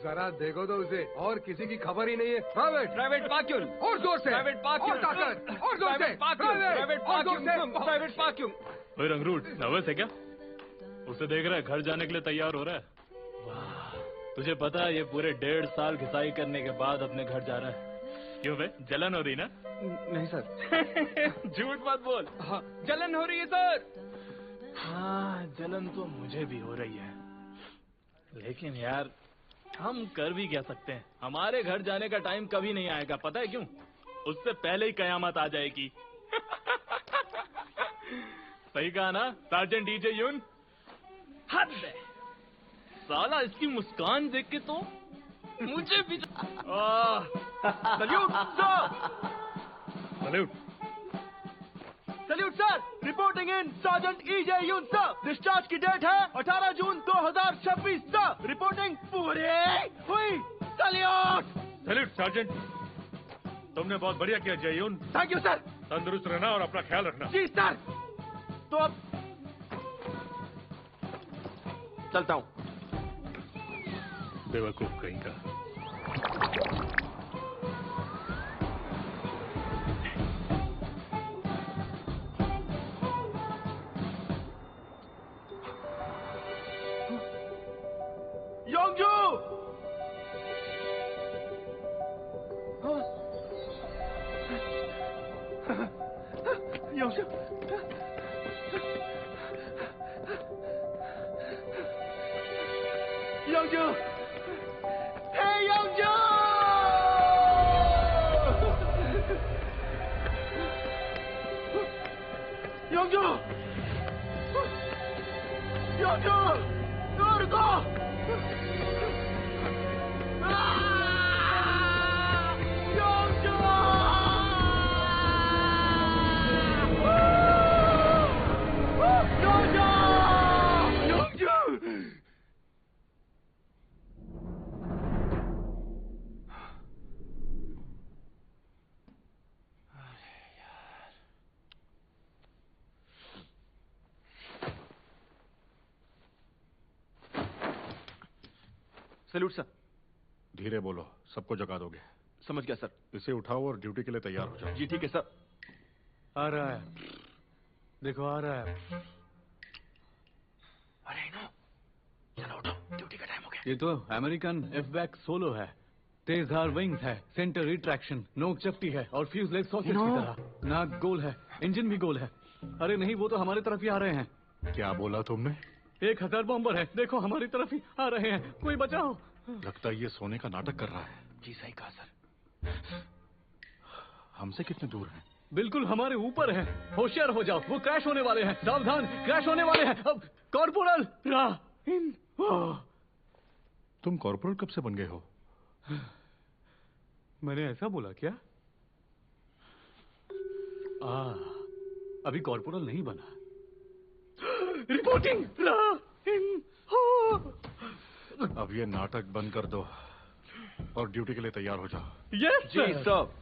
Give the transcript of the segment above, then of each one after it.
जरा देखो तो उसे, और किसी की खबर ही नहीं है। प्राइवेट पाक्यूम, और जोर से, प्राइवेट पाक्यूम, और ताकत, और जोर से, प्राइवेट पाक्यूम। ओए रंगरूट, नर्वस है क्या? उसे देख रहा है घर जाने के लिए तैयार हो रहा है। वाह, तुझे पता है ये पूरे 1.5 साल घिसाई करने के बाद अपने घर जा रहा है। क्यों बे, जलन हो रही ना? नहीं सर। झूठ मत बोल। हाँ, जलन हो रही है सर। हाँ, जलन तो मुझे भी हो रही है, लेकिन यार हम कर भी क्या सकते हैं? हमारे घर जाने का टाइम कभी नहीं आएगा, पता है क्यों? उससे पहले ही कयामत आ जाएगी। सही कहा ना सार्जेंट डीजे यून? हद है साला, इसकी मुस्कान देख के तो मुझे भी salute sir, salute. Salute sir. Reporting in sergeant EJ Yoon sir. Discharge की डेट है 18 जून 2026 सर। रिपोर्टिंग पूरी हुई। सल्यूट। सल्यूट सार्जेंट, तुमने बहुत बढ़िया किया जयून। Thank you sir. तंदुरुस्त रहना और अपना ख्याल रखना। जी सर। तो अब चलता हूँ। बेवकूफ कहीं का। योंगजू। योंगजू। योंगजू। हे योंगजू। योंगजू। योंगजू। रुको। Salute sir. धीरे बोलो, सबको जगा दोगे। समझ गया सर। इसे उठाओ और ड्यूटी के लिए तैयार हो जाओ। जी ठीक है सर। आ रहा है, देखो आ रहा है। अरे नो, चलो उठो, ड्यूटी का टाइम हो गया। ये तो अमेरिकन एफ-बैक सोलो है, तेज धार विंग्स है, सेंटर रिट्रैक्शन, नोक चपटी है और फ्यूजलेज सॉकेट की तरह। नाक गोल है, इंजन भी गोल है। अरे नहीं, वो तो हमारी तरफ ही आ रहे हैं। क्या बोला तुमने? 1000 बॉम्बर है, देखो हमारी तरफ ही आ रहे हैं, कोई बचाओ। लगता है ये सोने का नाटक कर रहा है। जी सही कहा सर। हमसे कितने दूर है? बिल्कुल हमारे ऊपर है, होशियार हो जाओ, वो क्रैश होने वाले हैं, सावधान, क्रैश होने वाले हैं। अब कॉर्पोरल तुम कॉर्पोरल कब से बन गए हो? मैंने ऐसा बोला क्या? अभी कॉर्पोरल नहीं बना। रिपोर्टिंग। अब ये नाटक बंद कर दो और ड्यूटी के लिए तैयार हो जाओ। यस जी सर।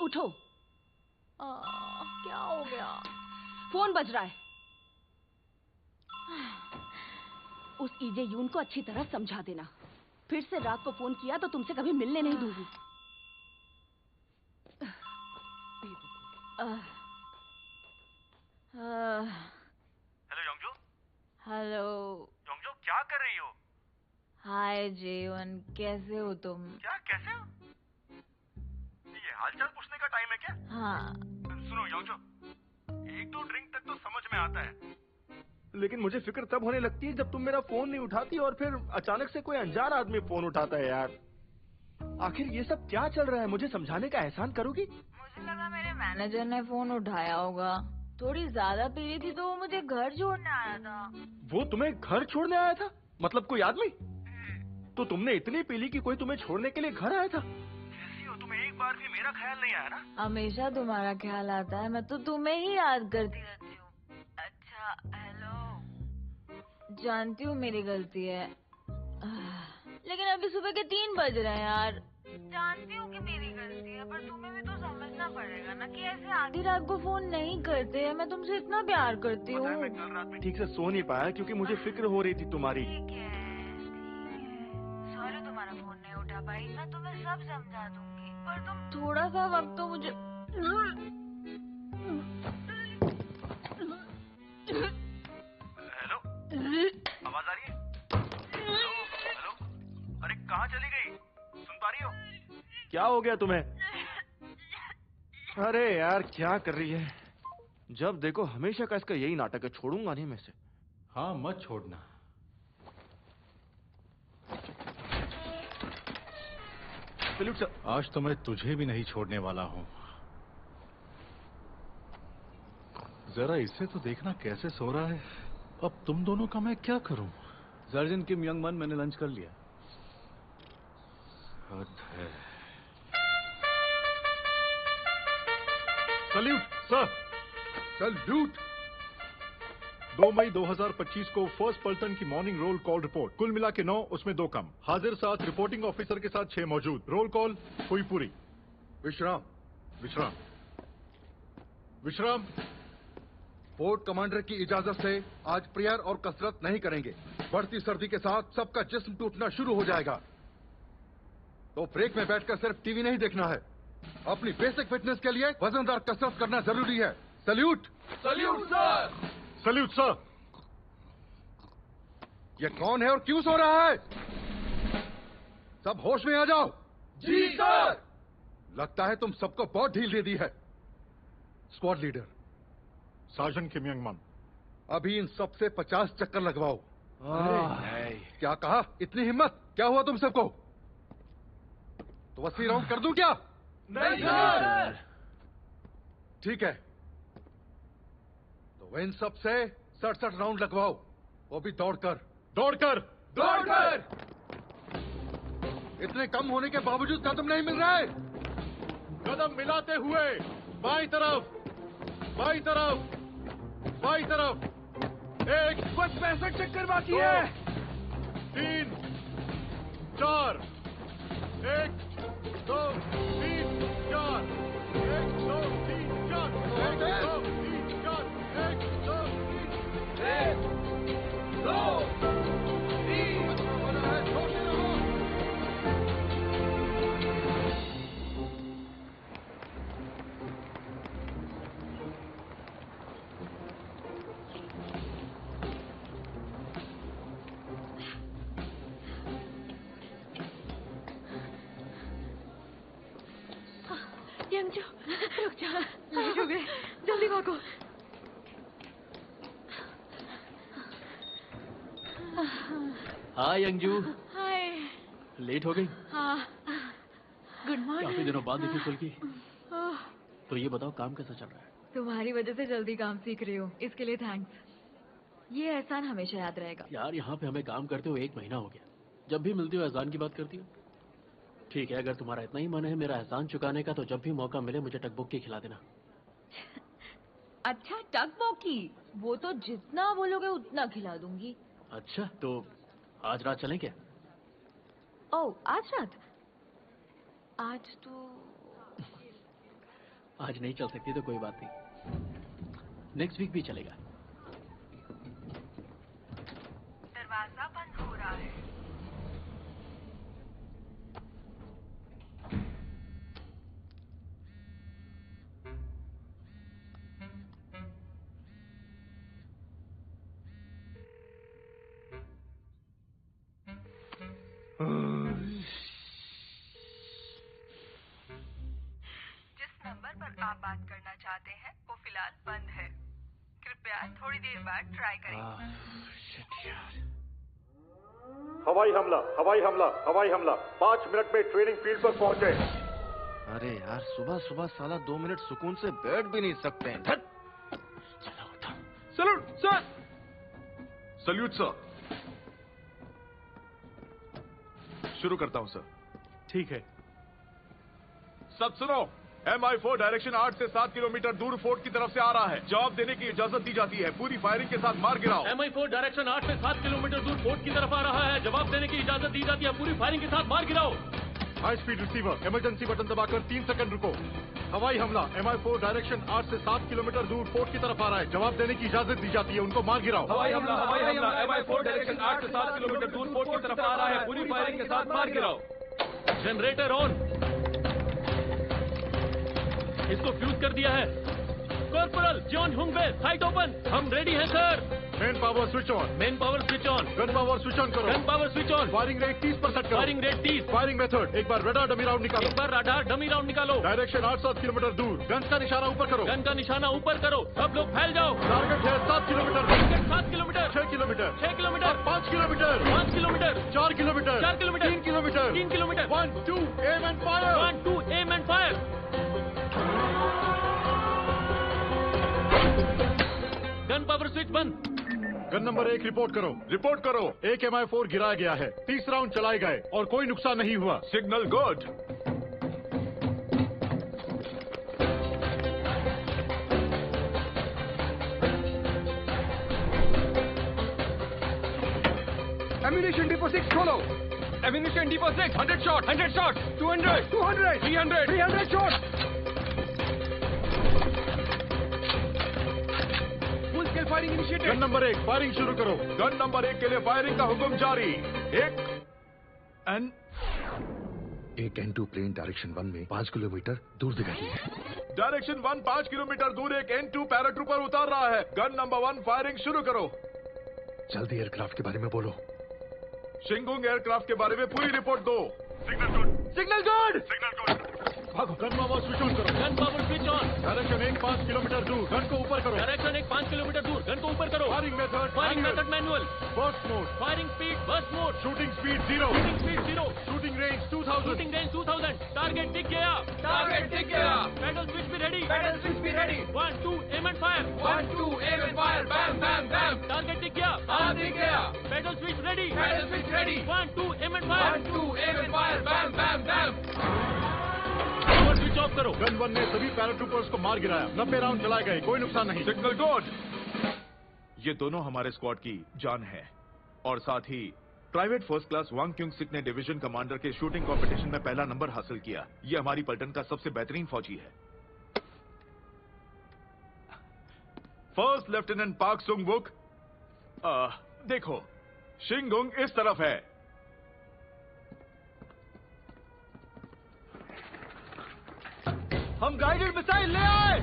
उठो। क्या हो गया? फोन बज रहा है। उस ईजे यून को अच्छी तरह समझा देना। फिर से रात को फोन किया तो तुमसे कभी मिलने नहीं दूंगी। हेलो योंगजो। हेलो योंगजो, क्या कर रही हो? हाय जेवन, कैसे हो तुम? क्या, कैसे हो? ये हालचाल पूछने का टाइम है क्या? हाँ। सुनो योंगजो, एक दो ड्रिंक तक तो समझ में आता है, लेकिन मुझे फिक्र तब होने लगती है जब तुम मेरा फोन नहीं उठाती और फिर अचानक से कोई अनजान आदमी फोन उठाता है यार। आखिर ये सब क्या चल रहा है, मुझे समझाने का एहसान करोगी? मुझे लगा मेरे मैनेजर ने फोन उठाया होगा। थोड़ी ज्यादा पी रही थी तो वो मुझे घर छोड़ने आया था। वो तुम्हें घर छोड़ने आया था? मतलब कोई आदमी? तो तुमने इतनी पी ली कि कोई तुम्हें छोड़ने के लिए घर आया था? कैसी हो, तुम्हें एक बार भी मेरा ख्याल नहीं आया ना? हमेशा तुम्हारा ख्याल आता है, मैं तो तुम्हें ही याद करती रहती हूँ। अच्छा हेलो, जानती हूँ मेरी गलती है, लेकिन अभी सुबह के 3 बज रहे हैं यार। जानती हूँ कि मेरी गलती है, पर तुम्हें भी तो समझना पड़ेगा ना कि ऐसे आधी रात को फोन नहीं करते हैं। मैं तुमसे इतना प्यार करती हूँ। मैं कल रात में ठीक से सो नहीं पाया क्योंकि मुझे फिक्र हो रही थी तुम्हारी। ठीक है, सॉरी तुम्हारा फोन नहीं उठा पाई। मैं तुम्हें सब समझा दूंगी, पर तुम थोड़ा सा वक्त तो मुझे। हेलो, आवाज आ रही है? हेलो हेलो, अरे कहाँ चली गई? सुन पा रही हो? क्या हो गया तुम्हें? अरे यार क्या कर रही है? जब देखो हमेशा का इसका यही नाटक है, छोड़ूंगा नहीं मैं इसे। हाँ मत छोड़ना। Salute sir. आज तो मैं तुझे भी नहीं छोड़ने वाला हूँ। जरा इसे तो देखना कैसे सो रहा है। अब तुम दोनों का मैं क्या करूं? सर्जन किम यंग मन, मैंने लंच कर लिया। हद है। Salute sir, salute. 2 मई 2025 को फर्स्ट पल्टन की मॉर्निंग रोल कॉल रिपोर्ट। कुल मिला के 9, उसमें 2 कम। हाजिर 7, रिपोर्टिंग ऑफिसर के साथ 6 मौजूद। रोल कॉल हुई पूरी। विश्राम विश्राम विश्राम। पोर्ट कमांडर की इजाजत से आज प्रेयर और कसरत नहीं करेंगे। बढ़ती सर्दी के साथ सबका जिस्म टूटना शुरू हो जाएगा, तो ब्रेक में बैठकर सिर्फ टीवी नहीं देखना है। अपनी बेसिक फिटनेस के लिए वजनदार कसरत करना जरूरी है। Salute. Salute sir. Salute sir. ये कौन है और क्यों सो रहा है? सब होश में आ जाओ। जी सर। लगता है तुम सबको बहुत ढील दे दी है। स्क्वाड लीडर सार्जन किम यंग मन, अभी इन सबसे 50 चक्कर लगवाओ। नहीं। क्या कहा? इतनी हिम्मत? क्या हुआ तुम सबको? तो 80 राउंड कर दूं क्या? नहीं सर। ठीक है, तो इन सबसे 67 राउंड लगवाओ, वो भी दौड़कर। दौड़कर। दौड़कर। इतने कम होने के बावजूद कदम नहीं मिल रहे। कदम मिलाते हुए बाईं तरफ, बाईं तरफ, बाईं तरफ। 1, बस 65 चक्कर बाकी है। 3, 4। 1, 2, 3, 4। 1, 2, 3, 4। 1, 2, 3, 4। 1, 2, 3, 1, 2, 3। छोड़ते रहो। यंगजो, रुक जा, लेट हो गए, जल्दी भागो। हाय अंजू, हाय। लेट हो गई? हाँ, गुड काफी मॉर्निंग। दिनों बाद देखी खुल की। तो ये बताओ काम कैसा चल रहा है? तुम्हारी वजह से जल्दी काम सीख रही हूँ, इसके लिए थैंक्स। ये एहसान हमेशा याद रहेगा। यार यहाँ पे हमें काम करते हुए 1 महीना हो गया। जब भी मिलती हो एहसान की बात करती हो। ठीक है, अगर तुम्हारा इतना ही मन है मेरा एहसान चुकाने का, तो जब भी मौका मिले मुझे टकबुक्की खिला देना। अच्छा टकबॉकी, वो तो जितना बोलोगे उतना खिला दूंगी। अच्छा, तो आज रात चलें क्या? ओह, आज रात? आज तो आज नहीं चल सकती तो कोई बात नहीं, नेक्स्ट वीक भी चलेगा। दरवाजा बंद हो रहा है। जिस नंबर पर आप बात करना चाहते हैं वो फिलहाल बंद है। कृपया थोड़ी देर बाद ट्राई करें। हवाई हमला, हवाई हमला, हवाई हमला। 5 मिनट में ट्रेनिंग फील्ड पर पहुंचे। अरे यार, सुबह सुबह साला 2 मिनट सुकून से बैठ भी नहीं सकते हैं। धत! Salute sir. Salute sir. शुरू करता हूं सर। ठीक है। सब सुनो, MI4 डायरेक्शन 8 से 7 किलोमीटर दूर फोर्ट की तरफ से आ रहा है। जवाब देने की इजाजत दी जाती है। पूरी फायरिंग के साथ मार गिराओ। MI4 डायरेक्शन 8 से 7 किलोमीटर दूर फोर्ट की तरफ आ रहा है। जवाब देने की इजाजत दी जाती है। पूरी फायरिंग के साथ मार गिराओ। High speed receiver, emergency button दबाकर 3 सेकंड रुको। हवाई हमला, MI4 डायरेक्शन 8 से 7 किलोमीटर दूर फोर्ट की तरफ आ रहा है। जवाब देने की इजाजत दी जाती है। उनको मार गिराओ। हवाई हमला, MI4 डायरेक्शन 8 से 7 किलोमीटर दूर फोर्ट की तरफ आ रहा है। पूरी फायरिंग के साथ मार गिराओ। Generator on. इसको फ्यूज कर दिया है। Corporal John Hungbe, sight open. हम रेडी हैं sir. Main power switch on. Main power switch on. Gun power switch on करो। Gun power switch on. Firing rate 30% करो। Firing rate 30। फायरिंग मेथड, एक बार radar dummy round निकालो। एक बार radar dummy round निकालो। Direction 8-7 kilometre दूर। Gun का निशाना ऊपर करो। गन का निशाना ऊपर करो। सब लोग फैल जाओ। टारगेट है 7 kilometre. Target 7 kilometre. 6 kilometre. 6 kilometre. 5 kilometre. 5 kilometre. 4 kilometre. 4 kilometre. 3 kilometre. 3 kilometre. 1, 2, aim and fire. 1, 2, aim and fire. Gun power switch बंद। गन नंबर 1 रिपोर्ट करो। रिपोर्ट करो। एक MI4 गिराया गया है। 30 राउंड चलाए गए और कोई नुकसान नहीं हुआ। Signal good. एम्यूनिशन डिपो 6 खोलो। Ammunition depot 6, 100 shot, 100 shot, 200, 200, 300, 300 shot. Full scale firing initiated. Gun number 1 firing शुरू करो। गन नंबर 1 के लिए फायरिंग का हुक्म जारी। एक N2 प्लेन डायरेक्शन 1 में 5 किलोमीटर दूर दिखाई है। डायरेक्शन 1 5 किलोमीटर दूर एक N2 पैराट्रूपर उतार रहा है। गन नंबर 1 फायरिंग शुरू करो। जल्दी एयरक्राफ्ट के बारे में बोलो। शिंगुंग एयरक्राफ्ट के बारे में पूरी रिपोर्ट दो। Signal good. Signal good. Signal good. भागो। गन पावर स्विच ऑन करो। Gun power switch on. Direction 1 5 kilometre दूर। गन को ऊपर करो। डायरेक्शन 1 5 किलोमीटर दूर। गन को ऊपर करो। Firing method. Firing method manual. First mode. Firing speed burst mode. Shooting speed 0। Shooting speed 0। Shooting range 2000। Shooting range 2000। Target दिख गया। टारगेट दिख गया। पैडल स्विच भी रेडी। पैडल स्विच भी ready. 1 2 aim and fire. 1, 2, aim and fire. Bam bam bam. Target दिख गया। हाँ, दिख गया। Pedal switch ready. Pedal switch ready. 1 2 aim and fire. 1, 2, aim and fire. Bam bam bam. Power switch off करो। Gun 1 ने सभी paratroopers को मार गिराया। 90 राउंड चलाए गए। कोई नुकसान नहीं। Signal good. ये दोनों हमारे स्क्वाड की जान है और साथ ही प्राइवेट फर्स्ट क्लास वांग क्यूंग सिक ने डिवीजन कमांडर के शूटिंग कंपटीशन में पहला नंबर हासिल किया। ये हमारी पलटन का सबसे बेहतरीन फौजी है। फर्स्ट लेफ्टिनेंट पाक सुंग वुक। देखो, शिंगुंग इस तरफ है। हम गाइडेड मिसाइल ले आए।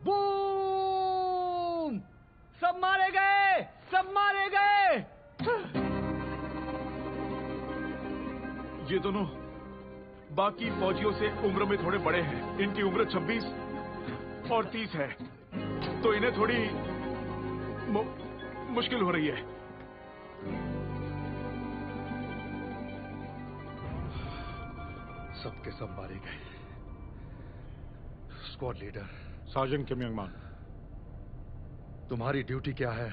बूम! सब मारे गए। सब मारे गए। ये दोनों बाकी फौजियों से उम्र में थोड़े बड़े हैं। इनकी उम्र 26 और 30 है, तो इन्हें थोड़ी मुश्किल हो रही है। सबके सब मारे गए। स्क्वाड लीडर सार्जेंट किम यंग मान, तुम्हारी ड्यूटी क्या है?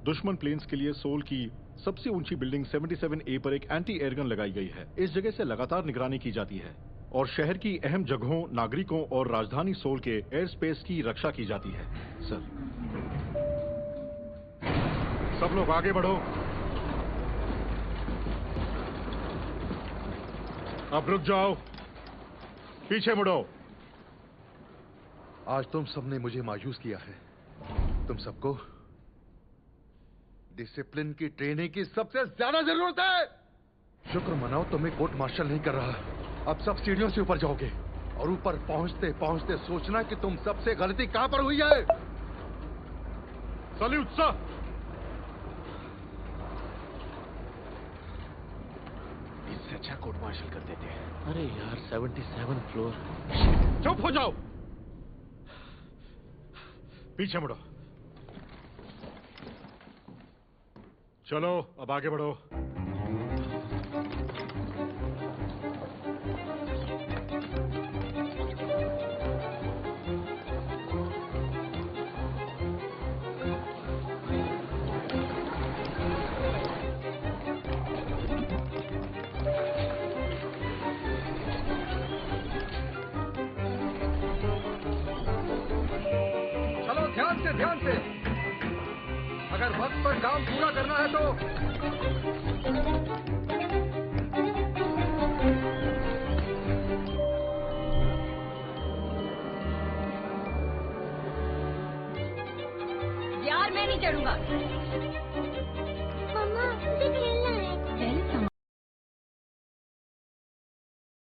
दुश्मन प्लेन्स के लिए सोल की सबसे ऊंची बिल्डिंग 77A पर एक एंटी एयरगन लगाई गई है। इस जगह से लगातार निगरानी की जाती है और शहर की अहम जगहों, नागरिकों और राजधानी सोल के एयर स्पेस की रक्षा की जाती है। सर, सब लोग आगे बढ़ो। अब रुक जाओ, पीछे मुड़ो। आज तुम सबने मुझे मायूस किया है। तुम सबको डिसिप्लिन की ट्रेनिंग की सबसे ज्यादा जरूरत है। शुक्र मनाओ तुम्हें कोर्ट मार्शल नहीं कर रहा। अब सब सीढ़ियों से ऊपर जाओगे और ऊपर पहुंचते पहुंचते सोचना कि तुम सबसे गलती कहां पर हुई है। Salute sir. इससे अच्छा कोर्ट मार्शल कर देते हैं। अरे यार 77 फ्लोर। चुप हो जाओ, पीछे मुड़ो। चलो अब आगे बढ़ो। चलो ध्यान से। अगर वक्त पर काम पूरा करना है तो यार मैं नहीं चढ़ूंगा।